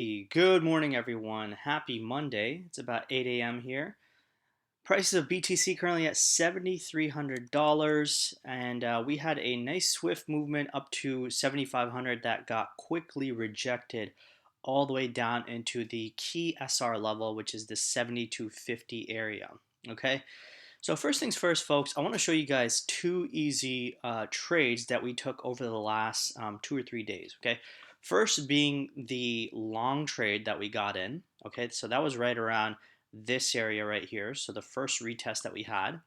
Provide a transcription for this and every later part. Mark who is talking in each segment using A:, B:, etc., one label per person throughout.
A: Hey, good morning, everyone. Happy Monday. It's about 8 a.m. here. Prices of BTC currently at $7,300, and we had a nice swift movement up to 7,500 that got quickly rejected all the way down into the key SR level, which is the 7,250 area. Okay, so first things first, folks, I want to show you guys two easy trades that we took over the last 2 or 3 days. Okay, first being the long trade that we got in. Okay, so that was right around this area right here. So the first retest that we had.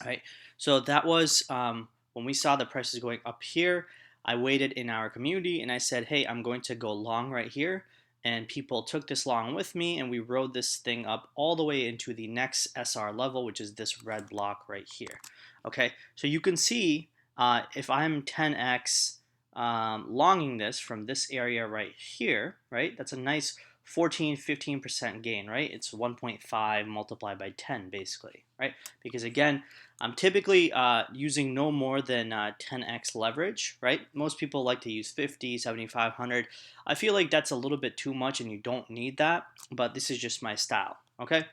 A: Right, so that was when we saw the prices going up here. I waited in our community and I said, hey, I'm going to go long right here, and people took this long with me, and we rode this thing up all the way into the next SR level, which is this red block right here. Okay, so you can see if I'm 10x longing this from this area right here, right, that's a nice 14-15% gain, right? It's 1.5 multiplied by 10 basically, right? Because again, I'm typically using no more than 10x leverage, right? Most people like to use 50, 7,500. I feel like that's a little bit too much and you don't need that, but this is just my style, okay?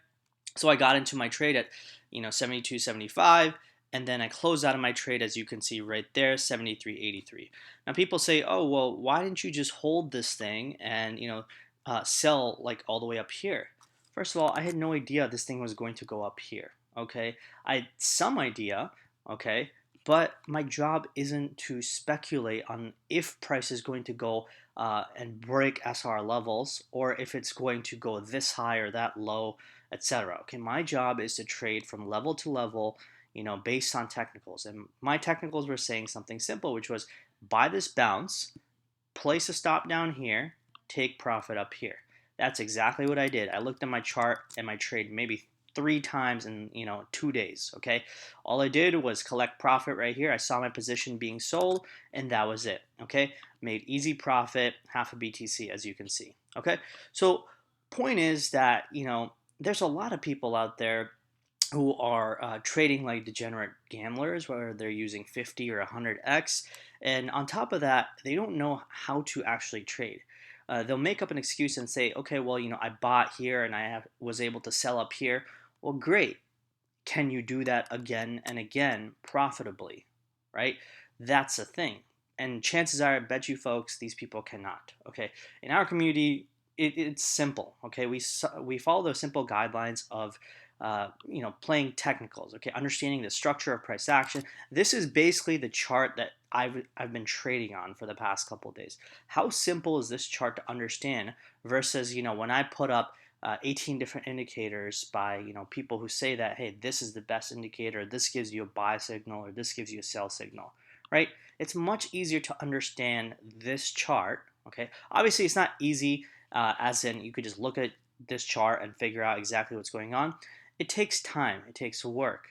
A: So I got into my trade at 72, 75, and then I closed out of my trade, as you can see right there, 73.83. Now people say, oh, well, why didn't you just hold this thing and sell like all the way up here? First of all, I had no idea this thing was going to go up here. Okay, I had some idea. Okay, but my job isn't to speculate on if price is going to go and break SR levels, or if it's going to go this high or that low, etc. Okay, my job is to trade from level to level, based on technicals. And my technicals were saying something simple, which was buy this bounce, place a stop down here, take profit up here. That's exactly what I did. I looked at my chart and my trade maybe 3 times in 2 days. Okay, all I did was collect profit right here. I saw my position being sold, and that was it. Okay, made easy profit, half a BTC, as you can see. Okay, so point is that there's a lot of people out there who are trading like degenerate gamblers, where they're using 50 or 100x, and on top of that, they don't know how to actually trade. They'll make up an excuse and say, okay, well, I bought here and was able to sell up here. Well, great. Can you do that again and again profitably? Right? That's the thing. And chances are, I bet you folks, these people cannot. Okay. In our community, it's simple. Okay. We follow those simple guidelines of playing technicals, okay, understanding the structure of price action. This is basically the chart that I've been trading on for the past couple of days. How simple is this chart to understand versus, when I put up 18 different indicators by, people who say that, hey, this is the best indicator, this gives you a buy signal, or this gives you a sell signal, right? It's much easier to understand this chart, okay? Obviously, it's not easy, as in you could just look at this chart and figure out exactly what's going on. It takes time, it takes work,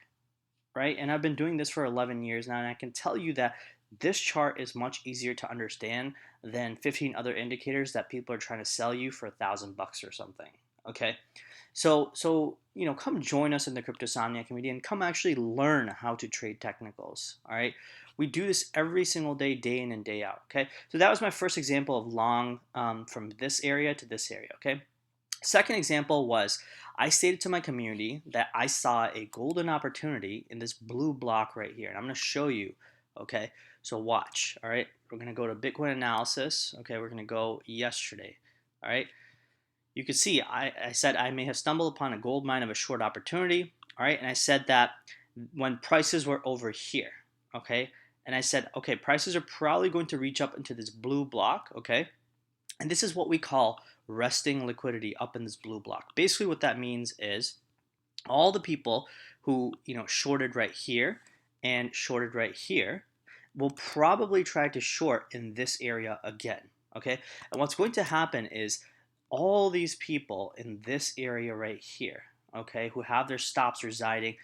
A: right? And I've been doing this for 11 years now, and I can tell you that this chart is much easier to understand than 15 other indicators that people are trying to sell you for $1,000 or something. Okay, so come join us in the Cryptosomniac community and come actually learn how to trade technicals. All right, we do this every single day, day in and day out. Okay, so that was my first example of long from this area to this area. Okay. Second example was I stated to my community that I saw a golden opportunity in this blue block right here. And I'm going to show you, okay? So watch, all right? We're going to go to Bitcoin analysis, okay? We're going to go yesterday, all right? You can see I said I may have stumbled upon a gold mine of a short opportunity, all right? And I said that when prices were over here, okay? And I said, okay, prices are probably going to reach up into this blue block, okay? And this is what we call resting liquidity up in this blue block. Basically what that means is all the people who shorted right here and shorted right here will probably try to short in this area again. Okay, and what's going to happen is all these people in this area right here, okay, who have their stops residing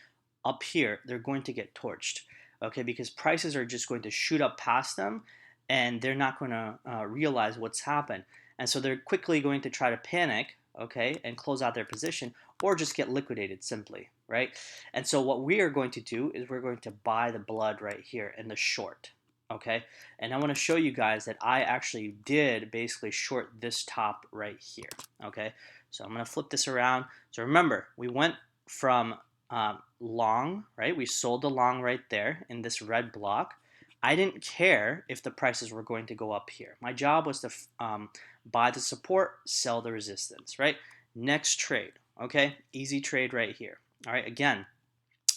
A: up here, they're going to get torched, okay, because prices are just going to shoot up past them, and they're not going to realize what's happened, and so they're quickly going to try to panic, okay, and close out their position, or just get liquidated simply, right? And so what we are going to do is we're going to buy the blood right here in the short, okay? And I want to show you guys that I actually did basically short this top right here, okay? So I'm going to flip this around. So remember, we went from long, right? We sold the long right there in this red block. I didn't care if the prices were going to go up here. My job was to buy the support, sell the resistance, right? Next trade, okay? Easy trade right here. All right, again,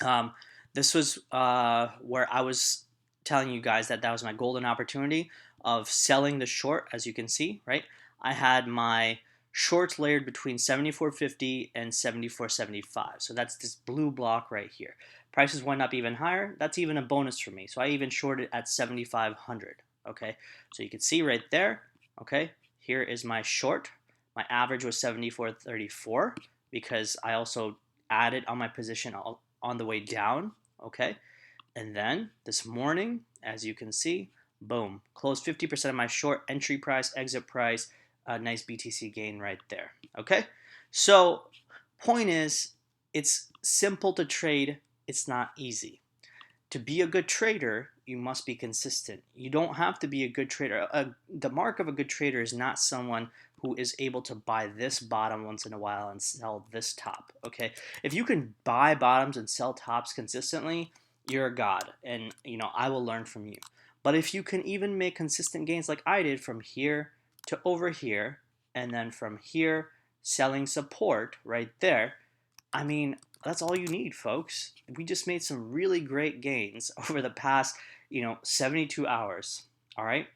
A: um, this was where I was telling you guys that that was my golden opportunity of selling the short, as you can see, right? I had my shorts layered between 74.50 and 74.75. So that's this blue block right here. Prices went up even higher. That's even a bonus for me. So I even shorted at 7,500. Okay, so you can see right there. Okay, here is my short. My average was 74.34 because I also added on my position on the way down. Okay, and then this morning, as you can see, boom, closed 50% of my short, entry price, exit price, a nice BTC gain right there. Okay, so point is, it's simple to trade, it's not easy. To be a good trader, you must be consistent. You don't have to be a good trader. The mark of a good trader is not someone who is able to buy this bottom once in a while and sell this top. Okay, if you can buy bottoms and sell tops consistently, you're a god, and I will learn from you. But if you can even make consistent gains like I did from here to over here, and then from here selling support right there, I mean, that's all you need, folks. We just made some really great gains over the past, 72 hours. All right.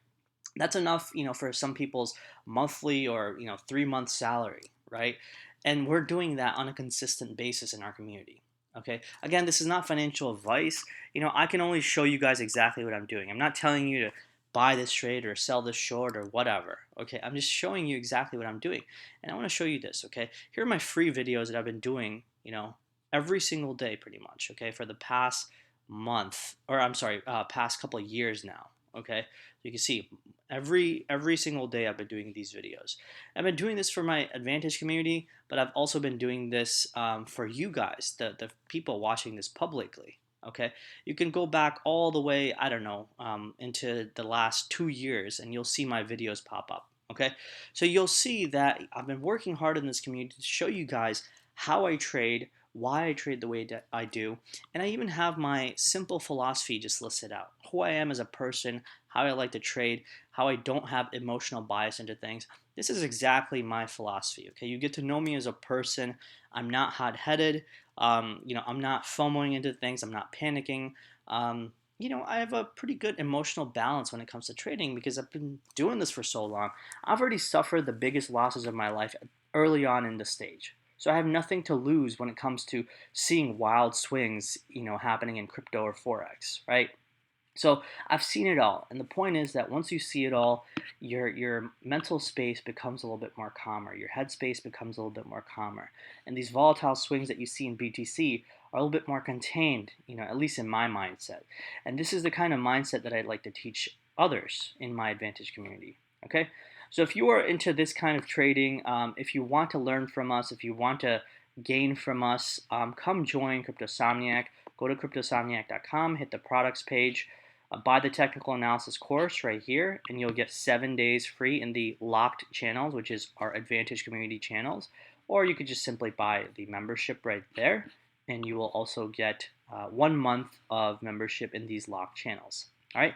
A: That's enough, for some people's monthly or, 3 month salary, right? And we're doing that on a consistent basis in our community. Okay. Again, this is not financial advice. I can only show you guys exactly what I'm doing. I'm not telling you to buy this trade or sell this short or whatever. Okay. I'm just showing you exactly what I'm doing. And I want to show you this. Okay. Here are my free videos that I've been doing, every single day pretty much. Okay. For the past month, or I'm sorry, past couple of years now. Okay. You can see every single day I've been doing these videos. I've been doing this for my Advantage community, but I've also been doing this for you guys, the people watching this publicly. Okay, you can go back all the way, I don't know, into the last 2 years, and you'll see my videos pop up. Okay, so you'll see that I've been working hard in this community to show you guys how I trade, why I trade the way that I do, and I even have my simple philosophy just listed out. Who I am as a person, how I like to trade, how I don't have emotional bias into things. This is exactly my philosophy. Okay, you get to know me as a person. I'm not hot-headed. I'm not FOMOing into things. I'm not panicking. I have a pretty good emotional balance when it comes to trading because I've been doing this for so long. I've already suffered the biggest losses of my life early on in the stage. So I have nothing to lose when it comes to seeing wild swings, happening in crypto or forex, right? So I've seen it all, and the point is that once you see it all, your mental space becomes a little bit more calmer. Your head space becomes a little bit more calmer, and these volatile swings that you see in BTC are a little bit more contained. At least in my mindset. And this is the kind of mindset that I'd like to teach others in my Advantage community. Okay, so if you are into this kind of trading, if you want to learn from us, if you want to gain from us, come join Cryptosomniac. Go to cryptosomniac.com, hit the products page. Buy the technical analysis course right here, and you'll get 7 days free in the locked channels, which is our Advantage community channels. Or you could just simply buy the membership right there, and you will also get 1 month of membership in these locked channels. All right,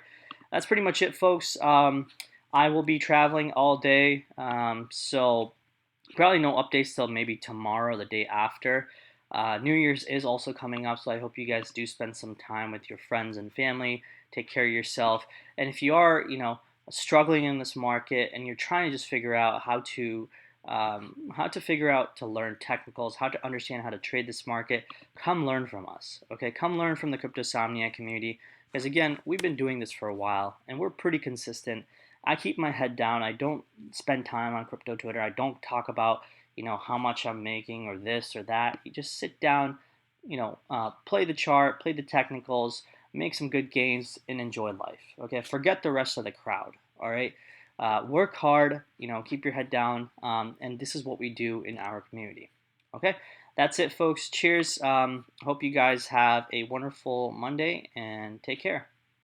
A: that's pretty much it, folks. I will be traveling all day, so probably no updates till maybe tomorrow or the day after. New Year's is also coming up, so I hope you guys do spend some time with your friends and family. Take care of yourself. And if you are, struggling in this market and you're trying to just figure out how to figure out to learn technicals, how to understand how to trade this market, come learn from us. Okay, come learn from the Cryptosomniac community. Because again, we've been doing this for a while and we're pretty consistent. I keep my head down. I don't spend time on crypto Twitter. I don't talk about how much I'm making or this or that. You just sit down, play the chart, play the technicals, make some good gains, and enjoy life. Okay, forget the rest of the crowd. All right, work hard. Keep your head down, and this is what we do in our community. Okay, that's it, folks. Cheers. Hope you guys have a wonderful Monday, and take care.